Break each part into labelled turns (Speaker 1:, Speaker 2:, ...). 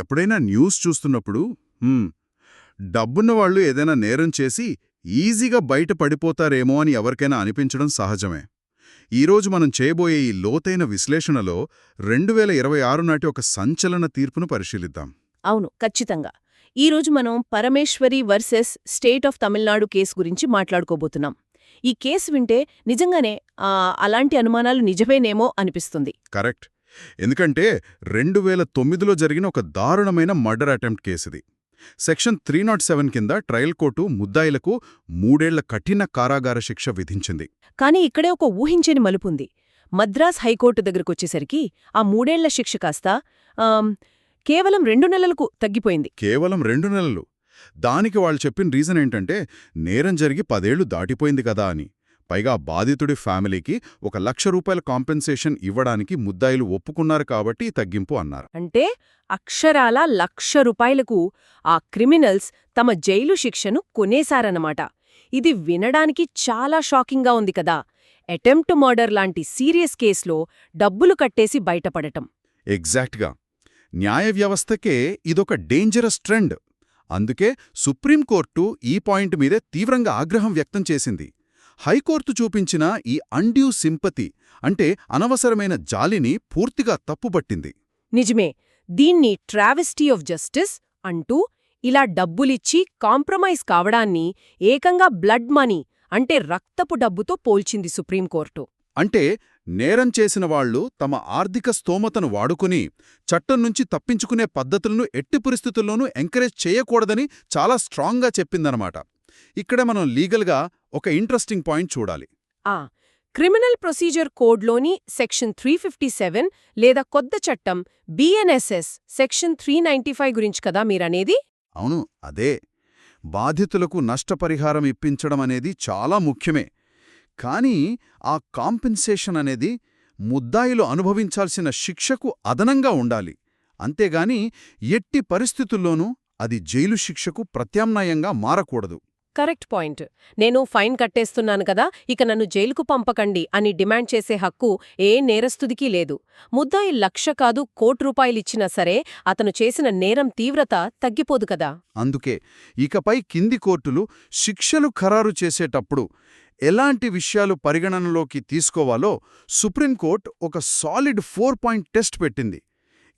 Speaker 1: ఎప్పుడైనా న్యూస్ చూస్తున్నప్పుడు డబ్బున్న వాళ్ళు ఏదైనా నేరం చేసి ఈజీగా బయట పడిపోతారేమో అని ఎవరికైనా అనిపించడం సహజమే. ఈరోజు మనం చేయబోయే ఈ లోతైన విశ్లేషణలో 2026 నాటి ఒక సంచలన తీర్పును పరిశీలిద్దాం.
Speaker 2: అవును, ఖచ్చితంగా. ఈరోజు మనం Parameshwari versus state of Tamil Nadu case గురించి మాట్లాడుకోబోతున్నాం. ఈ కేసు వింటే నిజంగానే అలాంటి అనుమానాలు నిజమేనేమో అనిపిస్తుంది.
Speaker 1: కరెక్ట్. ఎందుకంటే 2009లో జరిగిన ఒక దారుణమైన మర్డర్ అటెంప్ట్ కేసిది. సెక్షన్ 307 కింద ట్రయల్ కోర్టు ముద్దాయిలకు 3 ఏళ్ల కఠిన కారాగార శిక్ష విధించింది.
Speaker 2: కానీ ఇక్కడే ఒక ఊహించని మలుపుంది. మద్రాస్ హైకోర్టు దగ్గరకొచ్చేసరికి ఆ 3 ఏళ్ల శిక్ష కాస్త కేవలం 2 నెలలకు తగ్గిపోయింది.
Speaker 1: కేవలం 2 నెలలు. దానికి వాళ్ళు చెప్పిన రీజన్ ఏంటంటే నేరం జరిగి 10 ఏళ్లు దాటిపోయింది కదా అని. పైగా బాధితుడి ఫ్యామిలీకి ₹1,00,000 కాంపెన్సేషన్ ఇవ్వడానికి ముద్దాయిలు ఒప్పుకున్నారు కాబట్టి తగ్గింపు అన్నారు.
Speaker 2: అంటే అక్షరాల ₹1,00,000కు ఆ క్రిమినల్స్ తమ జైలు శిక్షను కొనేశారన్నమాట. ఇది వినడానికి చాలా షాకింగ్గా ఉంది కదా. అటెంప్ట్ మర్డర్ లాంటి సీరియస్ కేసులో డబ్బులు కట్టేసి బయటపడటం.
Speaker 1: ఎగ్జాక్ట్గా. న్యాయ వ్యవస్థకే ఇదొక డేంజరస్ ట్రెండ్. అందుకే సుప్రీంకోర్టు ఈ పాయింట్ మీదే తీవ్రంగా ఆగ్రహం వ్యక్తం చేసింది. హైకోర్టు చూపించిన ఈ అన్డ్యూ సింపతి అంటే అనవసరమైన జాలిని పూర్తిగా తప్పుపట్టింది.
Speaker 2: నిజమే. దీన్ని ట్రావెస్టీ ఆఫ్ జస్టిస్ అంటూ ఇలా డబ్బులిచ్చి కాంప్రమైజ్ కావడాన్ని ఏకంగా బ్లడ్ మనీ అంటే రక్తపు డబ్బుతో పోల్చింది సుప్రీంకోర్టు.
Speaker 1: అంటే నేరం చేసిన వాళ్లు తమ ఆర్థిక స్తోమతను వాడుకుని చట్టం నుంచి తప్పించుకునే పద్ధతులను ఎట్టి పరిస్థితుల్లోనూ ఎంకరేజ్ చేయకూడదని చాలా స్ట్రాంగ్గా చెప్పిందనమాట. ఇక్కడే మనం లీగల్గా ఒక ఇంట్రెస్టింగ్ పాయింట్ చూడాలి.
Speaker 2: క్రిమినల్ ప్రొసీజర్ కోడ్లోని సెక్షన్ 357 లేదా కొత్త చట్టం బిఎన్ఎస్ఎస్ సెక్షన్ 395 గురించి కదా మీరనేది?
Speaker 1: అవును, అదే. బాధితులకు నష్టపరిహారం ఇప్పించడం అనేది చాలా ముఖ్యమే. కానీ ఆ కాంపెన్సేషన్ అనేది ముద్దాయిలు అనుభవించాల్సిన శిక్షకు అదనంగా ఉండాలి. అంతేగాని ఎట్టి పరిస్థితుల్లోనూ అది జైలు శిక్షకు ప్రత్యామ్నాయంగా మారకూడదు.
Speaker 2: Correct point. నేను ఫైన్ కట్టేస్తున్నాను కదా, ఇక నన్ను జైలుకు పంపకండి అని డిమాండ్ చేసే హక్కు ఏ నేరస్తుడికి లేదు. ముద్దాయి 1,00,000 కాదు ₹1,00,000 సరే అతను చేసిన నేరం తీవ్రత తగ్గిపోదు కదా.
Speaker 1: అందుకే ఇకపై కింది కోర్టులు శిక్షలు ఖరారు చేసేటప్పుడు ఎలాంటి విషయాలు పరిగణనలోకి తీసుకోవాలో సుప్రీంకోర్టు ఒక సాలిడ్ 4-పాయింట్ టెస్ట్ పెట్టింది.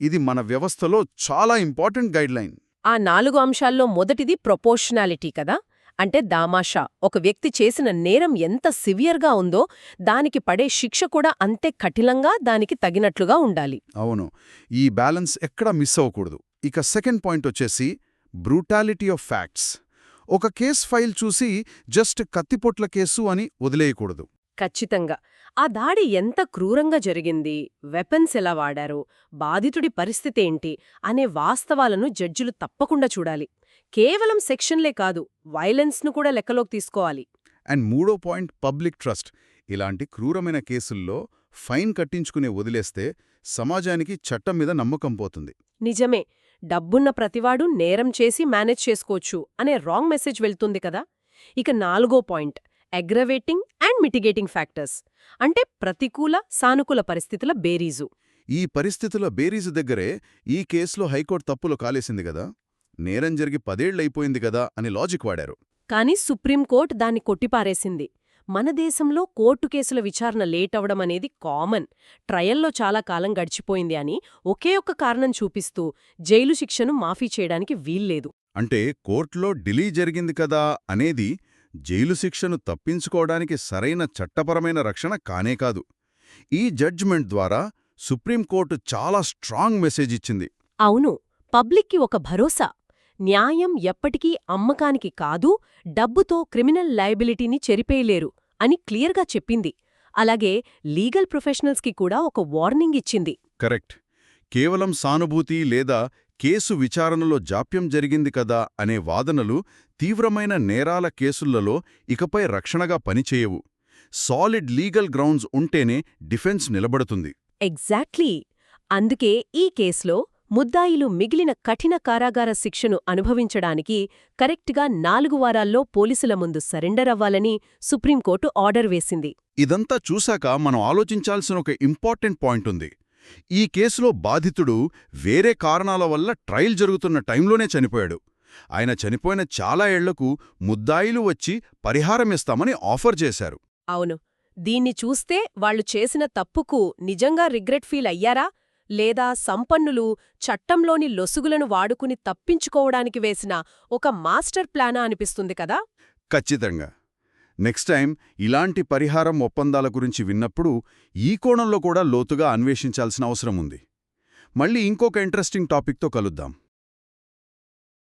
Speaker 1: ఇది మన వ్యవస్థలో చాలా ఇంపార్టెంట్ గైడ్లైన్.
Speaker 2: ఆ 4 అంశాల్లో మొదటిది ప్రొపోర్షనాలిటీ కదా. అంటే దామాషా ఒక వ్యక్తి చేసిన నేరం ఎంత సివియర్గా ఉందో దానికి పడే శిక్ష కూడా అంతే కఠినంగా దానికి తగినట్లుగా ఉండాలి.
Speaker 1: అవును, ఈ బ్యాలెన్స్ ఎక్కడా మిస్ అవ్వకూడదు. ఇక సెకండ్ పాయింట్ వచ్చేసి బ్రూటాలిటీ ఆఫ్ ఫ్యాక్ట్స్. ఒక కేస్ ఫైల్ చూసి జస్ట్ కత్తిపొట్ల కేసు అని వదిలేయకూడదు.
Speaker 2: ఖచ్చితంగా. ఆ దాడి ఎంత క్రూరంగా జరిగింది, వెపన్స్ ఎలా వాడారు, బాధితుడి పరిస్థితేంటి అనే వాస్తవాలను జడ్జిలు తప్పకుండా చూడాలి. కేవలం సెక్షన్లే కాదు, వైలెన్స్ను కూడా లెక్కలోకి తీసుకోవాలి.
Speaker 1: అండ్ మూడో పాయింట్ పబ్లిక్ ట్రస్ట్. ఇలాంటి క్రూరమైన కేసుల్లో ఫైన్ కట్టించుకునే వదిలేస్తే సమాజానికి చట్టం మీద నమ్మకం పోతుంది.
Speaker 2: నిజమే. డబ్బున్న ప్రతివాడు నేరం చేసి మేనేజ్ చేసుకోవచ్చు అనే రాంగ్ మెసేజ్ వెళ్తుంది కదా. ఇక 4వ point aggravating and mitigating factors. అంటే ప్రతికూల సానుకూల పరిస్థితుల బేరీజు.
Speaker 1: ఈ పరిస్థితుల బేరీజు దగ్గరే ఈ కేసులో హైకోర్టు తప్పులు కాలేసింది గదా. నేరం జరిగి 10 ఏళ్లయిపోయింది గదా అని లాజిక్ వాడారు.
Speaker 2: కానీ సుప్రీంకోర్టు దాన్ని కొట్టిపారేసింది. మన దేశంలో కోర్టు కేసుల విచారణ లేట్ అవడం అనేది కామన్, ట్రయల్లో చాలా కాలం గడిచిపోయింది అని ఒకే ఒక్క కారణం చూపిస్తూ జైలు శిక్షను మాఫీ చేయడానికి వీల్లేదు.
Speaker 1: అంటే కోర్టులో డిలీ జరిగింది కదా అనేది జైలు శిక్షను తప్పించుకోవడానికి సరైన చట్టపరమైన రక్షణ కానే కాదు. ఈ జడ్జిమెంట్ ద్వారా సుప్రీంకోర్టు చాలా స్ట్రాంగ్ మెసేజ్ ఇచ్చింది.
Speaker 2: అవును, పబ్లిక్కి ఒక భరోసా. న్యాయం ఎప్పటికీ అమ్మకానికి కాదు, డబ్బుతో క్రిమినల్ లయబిలిటీని చెరిపేయలేరు అని క్లియర్గా చెప్పింది. అలాగే లీగల్ ప్రొఫెషనల్స్కి కూడా ఒక వార్నింగ్ ఇచ్చింది.
Speaker 1: కరెక్ట్. కేవలం సానుభూతి లేదా కేసు విచారణలో జాప్యం జరిగింది కదా అనే వాదనలు తీవ్రమైన నేరాల కేసులలో ఇకపై రక్షణగా పనిచేయవు. సాలిడ్ లీగల్ గ్రౌండ్స్ ఉంటేనే డిఫెన్స్ నిలబడుతుంది.
Speaker 2: ఎగ్జాక్ట్లీ. అందుకే ఈ కేసులో ముద్దాయిలు మిగిలిన కఠిన కారాగార శిక్షను అనుభవించడానికి కరెక్ట్గా 4 వారాల్లో పోలీసుల ముందు సరెండర్ అవ్వాలని సుప్రీంకోర్టు ఆర్డర్ వేసింది.
Speaker 1: ఇదంతా చూశాక మనం ఆలోచించాల్సిన ఒక ఇంపార్టెంట్ పాయింట్ ఉంది. ఈ కేసులో బాధితుడు వేరే కారణాల వల్ల ట్రయల్ జరుగుతున్న టైంలోనే చనిపోయాడు. ఆయన చనిపోయిన చాలా ఏళ్లకు ముద్దాయిలు వచ్చి పరిహారమిస్తామని ఆఫర్ చేశారు.
Speaker 2: అవును. దీన్ని చూస్తే వాళ్ళు చేసిన తప్పుకు నిజంగా రిగ్రెట్ ఫీల్ అయ్యారా, లేదా సంపన్నులు చట్టంలోని లొసుగులను వాడుకుని తప్పించుకోవడానికి వేసిన ఒక మాస్టర్ ప్లానా అనిపిస్తుంది కదా.
Speaker 1: ఖచ్చితంగా. నెక్స్ట్ టైం ఇలాంటి పరిహారం ఒప్పందాల గురించి విన్నప్పుడు ఈ కోణంలో కూడా లోతుగా అన్వేషించాల్సిన అవసరం ఉంది. మళ్ళీ ఇంకొక ఇంట్రెస్టింగ్ టాపిక్తో కలుద్దాం.